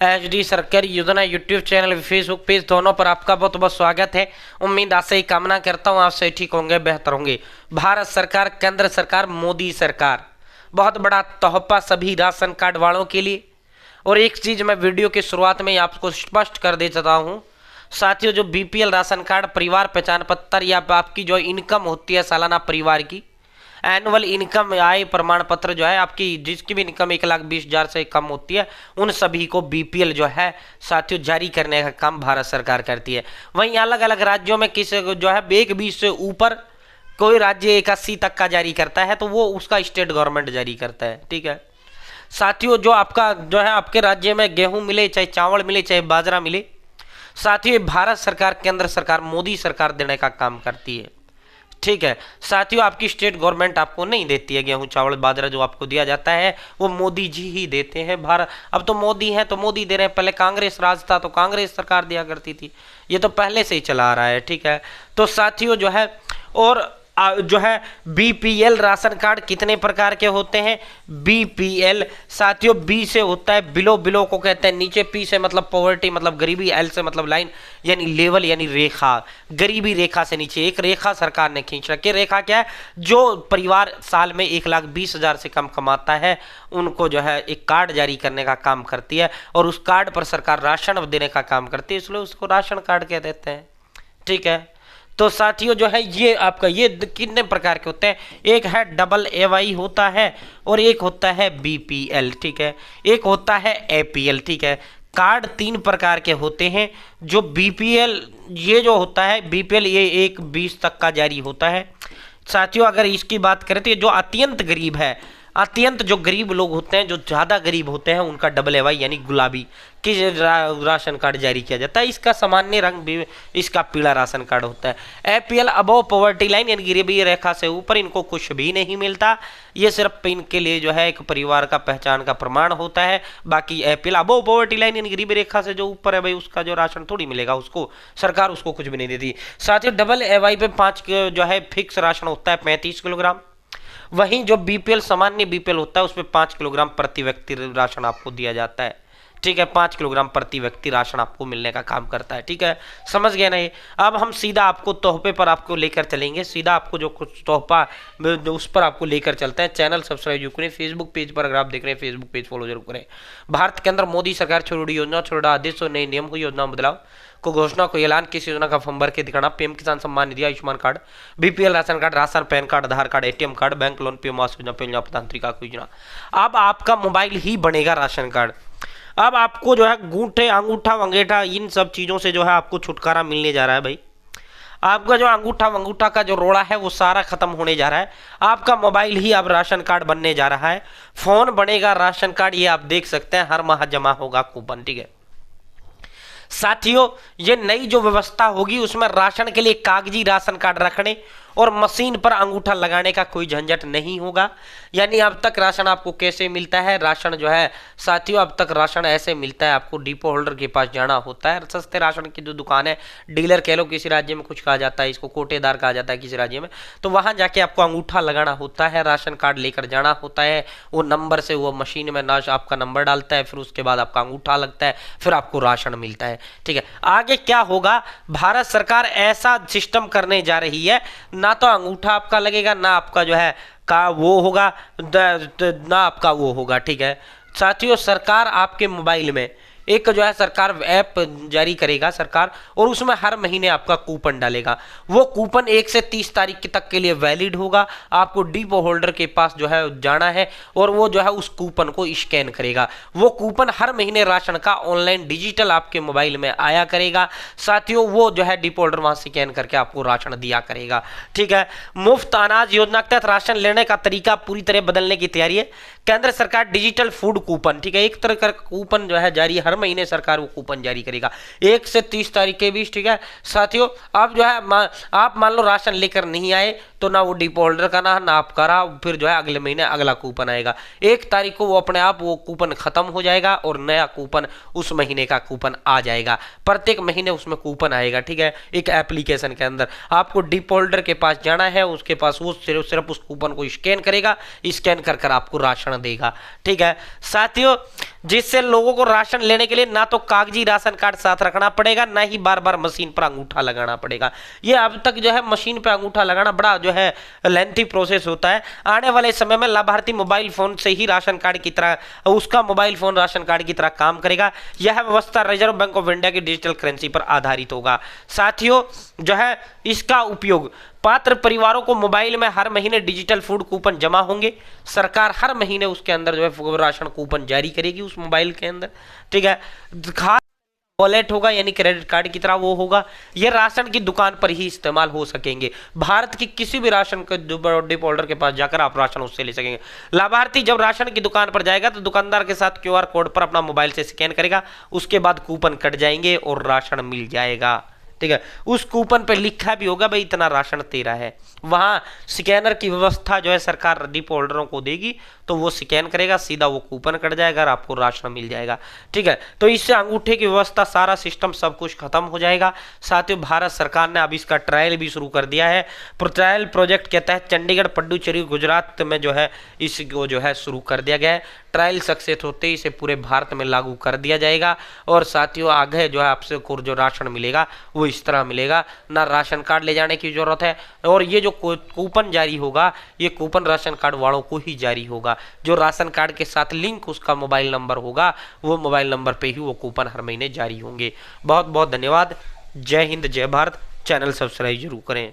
HD सरकारी योजना YouTube channel, Facebook page दोनों पर आपका बहुत बहुत स्वागत है। उम्मीद आशा ही कामना करता हूँ आप सही ठीक होंगे, बेहतर होंगे। भारत सरकार, केंद्र सरकार, मोदी सरकार, बहुत बड़ा तोहफा सभी राशन कार्ड वालों के लिए। और एक चीज़ मैं वीडियो की शुरुआत में ही आपको स्पष्ट कर देता हूँ साथियों, जो बीपीएल राशन कार्ड, परिवार पहचान पत्र या आपकी जो इनकम होती है सालाना परिवार की, एनुअल इनकम आय प्रमाण पत्र जो है आपकी, जिसकी भी इनकम 1,20,000 से कम होती है, उन सभी को बीपीएल जो है साथियों जारी करने का काम भारत सरकार करती है। वहीं अलग अलग राज्यों में किसी जो है 1,20 से ऊपर कोई राज्य 81 तक का जारी करता है, तो वो उसका स्टेट गवर्नमेंट जारी करता है। ठीक है साथियों, जो आपका जो है आपके राज्य में गेहूं मिले, चाहे चावल मिले, चाहे बाजरा मिले, साथियों भारत सरकार, केंद्र सरकार, मोदी सरकार देने का काम करती है। ठीक है साथियों, आपकी स्टेट गवर्नमेंट आपको नहीं देती है। गेहूं चावल बाजरा जो आपको दिया जाता है वो मोदी जी ही देते हैं। भारत अब तो मोदी हैं तो मोदी दे रहे हैं, पहले कांग्रेस राज था तो कांग्रेस सरकार दिया करती थी, ये तो पहले से ही चला आ रहा है। ठीक है तो साथियों जो है, और जो है बीपीएल राशन कार्ड कितने प्रकार के होते हैं। बीपीएल साथियों बी से होता है बिलो, बिलो को कहते हैं नीचे, पी से मतलब पॉवर्टी मतलब गरीबी, एल से मतलब लाइन यानी लेवल यानी रेखा, गरीबी रेखा से नीचे एक रेखा सरकार ने खींच रखी। रेखा क्या है, जो परिवार साल में 1,20,000 से कम कमाता है उनको जो है एक कार्ड जारी करने का काम करती है, और उस कार्ड पर सरकार राशन देने का काम करती है, इसलिए उसको राशन कार्ड कह देते हैं। ठीक है तो साथियों जो है ये आपका ये कितने प्रकार के होते हैं, एक है डबल एवाई होता है और एक होता है बीपीएल। ठीक है एक होता है एपीएल। ठीक है कार्ड 3 प्रकार के होते हैं। जो बीपीएल ये जो होता है बीपीएल ये 1,20 तक का जारी होता है। साथियों अगर इसकी बात करें तो ये जो अत्यंत गरीब है, अत्यंत जो गरीब लोग होते हैं, जो ज़्यादा गरीब होते हैं, उनका डबल एवाई यानी गुलाबी की राशन कार्ड जारी किया जाता है। इसका सामान्य रंग भी इसका पीला राशन कार्ड होता है। एपीएल अबव पॉवर्टी लाइन यानी गरीबी रेखा से ऊपर, इनको कुछ भी नहीं मिलता, ये सिर्फ इनके लिए जो है एक परिवार का पहचान का प्रमाण होता है। बाकी एपीएल अबव पॉवर्टी लाइन यानी गरीबी रेखा से जो ऊपर है भाई, उसका जो राशन थोड़ी मिलेगा, उसको सरकार उसको कुछ भी नहीं देती। साथ ही डबल एवाई पे 5 जो है फिक्स राशन होता है 35 किलोग्राम। वहीं जो बीपीएल सामान्य बीपीएल होता है उसमें 5 किलोग्राम प्रति व्यक्ति राशन आपको दिया जाता है। ठीक है 5 किलोग्राम प्रति व्यक्ति राशन आपको मिलने का काम करता है। ठीक है समझ गए ना ये। अब हम सीधा आपको तोहफे पर आपको लेकर चलेंगे, सीधा आपको जो कुछ तोहफा उस पर आपको लेकर चलते हैं। चैनल सब्सक्राइब जरूर करें, फेसबुक पेज पर अगर आप देख रहे हैं फेसबुक पेज फॉलो जरूर करें। भारत के अंदर मोदी सरकार छोड़ी योजना, छोड़ा आदेश और नए नियम को, योजना बदलाव को, घोषणा को, ऐलान किस योजना का फॉर्म भर के दिखाना। PM Kisan Samman Nidhi, Ayushman card, BPL ration card, ration PAN card, Aadhaar card, ATM card, bank loan, PM Awas Yojana, PM प्रधानमंत्री योजना। अब आपका मोबाइल ही बनेगा राशन कार्ड। अब आपको जो है अंगूठे, अंगूठा वंगेठा इन सब चीज़ों से जो है आपको छुटकारा मिलने जा रहा है भाई। आपका जो अंगूठा वंगूठा का जो रोड़ा है वो सारा खत्म होने जा रहा है। आपका मोबाइल ही अब राशन कार्ड बनने जा रहा है। फोन बनेगा राशन कार्ड, ये आप देख सकते हैं, हर माह जमा होगा कूपन। ठीक है साथियों ये नई जो व्यवस्था होगी उसमें राशन के लिए कागजी राशन कार्ड रखने और मशीन पर अंगूठा लगाने का कोई झंझट नहीं होगा। यानी अब तक राशन आपको कैसे मिलता है, राशन जो है साथियों अब तक राशन ऐसे मिलता है, आपको डिपो होल्डर के पास जाना होता है। सस्ते राशन की जो दुकान है, डीलर कह लो, किसी राज्य में कुछ कहा जाता है, इसको कोटेदार कहा जाता है किसी राज्य में, तो वहां जाके आपको अंगूठा लगाना होता है, राशन कार्ड लेकर जाना होता है। वो नंबर से वो मशीन में ना आपका नंबर डालता है, फिर उसके बाद आपका अंगूठा लगता है, फिर आपको राशन मिलता है। ठीक है आगे क्या होगा, भारत सरकार ऐसा सिस्टम करने जा रही है, ना तो अंगूठा आपका लगेगा, ना आपका जो है का वो होगा, ना आपका वो होगा। ठीक है साथियों सरकार आपके मोबाइल में एक जो है सरकार ऐप जारी करेगा सरकार, और उसमें हर महीने आपका कूपन डालेगा। वो कूपन 1 से 30 तारीख तक के लिए वैलिड होगा। आपको डिपो होल्डर के पास जो है जाना है और वो जो है उस कूपन को स्कैन करेगा। वो कूपन हर महीने राशन का ऑनलाइन डिजिटल आपके मोबाइल में आया करेगा। साथियों वो जो है डिपो होल्डर वहां स्कैन करके आपको राशन दिया करेगा। ठीक है मुफ्त अनाज योजना के तहत राशन लेने का तरीका पूरी तरह बदलने की तैयारी है। केंद्र सरकार डिजिटल फूड कूपन, ठीक है एक तरह का कूपन जो है जारी, हर महीने सरकार वो कूपन जारी करेगा 1 से 30 तारीख के बीच। ठीक है साथियों अब जो है आप मान लो राशन लेकर नहीं आए तो ना वो डिपो होल्डर का ना आपका रहा, फिर जो है अगले महीने अगला कूपन आएगा। 1 तारीख को वो अपने आप वो कूपन खत्म हो जाएगा और नया कूपन उस महीने का कूपन आ जाएगा। प्रत्येक महीने उसमें कूपन आएगा। ठीक है एक एप्लीकेशन के अंदर आपको डिपो होल्डर के पास जाना है, उसके पास वो सिर्फ उस कूपन को स्कैन करेगा, स्कैन कर आपको राशन देगा। ठीक है साथियों जिससे लोगों को राशन लेने के लिए ना तो कागजी राशन कार्ड साथ रखना पड़ेगा, ना ही बार बार मशीन पर अंगूठा लगाना पड़ेगा। ये अब तक जो है मशीन पर अंगूठा लगाना बड़ा जो है लेंथी प्रोसेस होता है। आने वाले समय में लाभार्थी मोबाइल फोन से ही राशन कार्ड की तरह, उसका मोबाइल फोन राशन कार्ड की तरह काम करेगा। यह व्यवस्था रिजर्व बैंक ऑफ इंडिया की डिजिटल करेंसी पर आधारित होगा। साथियों जो है इसका उपयोग पात्र परिवारों को मोबाइल में हर महीने डिजिटल फूड कूपन जमा होंगे। सरकार हर महीने उसके अंदर जो है राशन कूपन जारी करेगी उस मोबाइल के अंदर, ठीक है। खास वॉलेट होगा यानी क्रेडिट कार्ड की तरह वो होगा। ये राशन की दुकान पर ही इस्तेमाल हो सकेंगे। भारत की किसी भी राशन के डिपो होल्डर के पास जाकर आप राशन उससे ले सकेंगे। लाभार्थी जब राशन की दुकान पर जाएगा तो दुकानदार के साथ क्यूआर कोड पर अपना मोबाइल से स्कैन करेगा, उसके बाद कूपन कट जाएंगे और राशन मिल जाएगा, ठीक है। उस कूपन पे लिखा भी होगा भाई इतना राशन तेरा है। वहां स्कैनर की व्यवस्था जो है सरकार डिपो होल्डरों को देगी, तो वो स्कैन करेगा, सीधा वो कूपन कट जाएगा और आपको राशन मिल जाएगा, ठीक है। तो इससे अंगूठे की व्यवस्था, सारा सिस्टम सब कुछ खत्म हो जाएगा। साथियों भारत सरकार ने अब इसका ट्रायल भी शुरू कर दिया है। ट्रायल प्रोजेक्ट के तहत चंडीगढ़, पुडुचेरी, गुजरात में जो है इसको जो है शुरू कर दिया गया है। ट्रायल सक्सेस होते ही इसे पूरे भारत में लागू कर दिया जाएगा। और साथियों आगे जो है आपसे जो राशन मिलेगा वो इस तरह मिलेगा, ना राशन कार्ड ले जाने की जरूरत है। और ये जो कूपन जारी होगा ये कूपन राशन कार्ड वालों को ही जारी होगा। जो राशन कार्ड के साथ लिंक उसका मोबाइल नंबर होगा, वो मोबाइल नंबर पे ही वो कूपन हर महीने जारी होंगे। बहुत बहुत धन्यवाद। जय हिंद, जय भारत। चैनल सब्सक्राइब जरूर करें।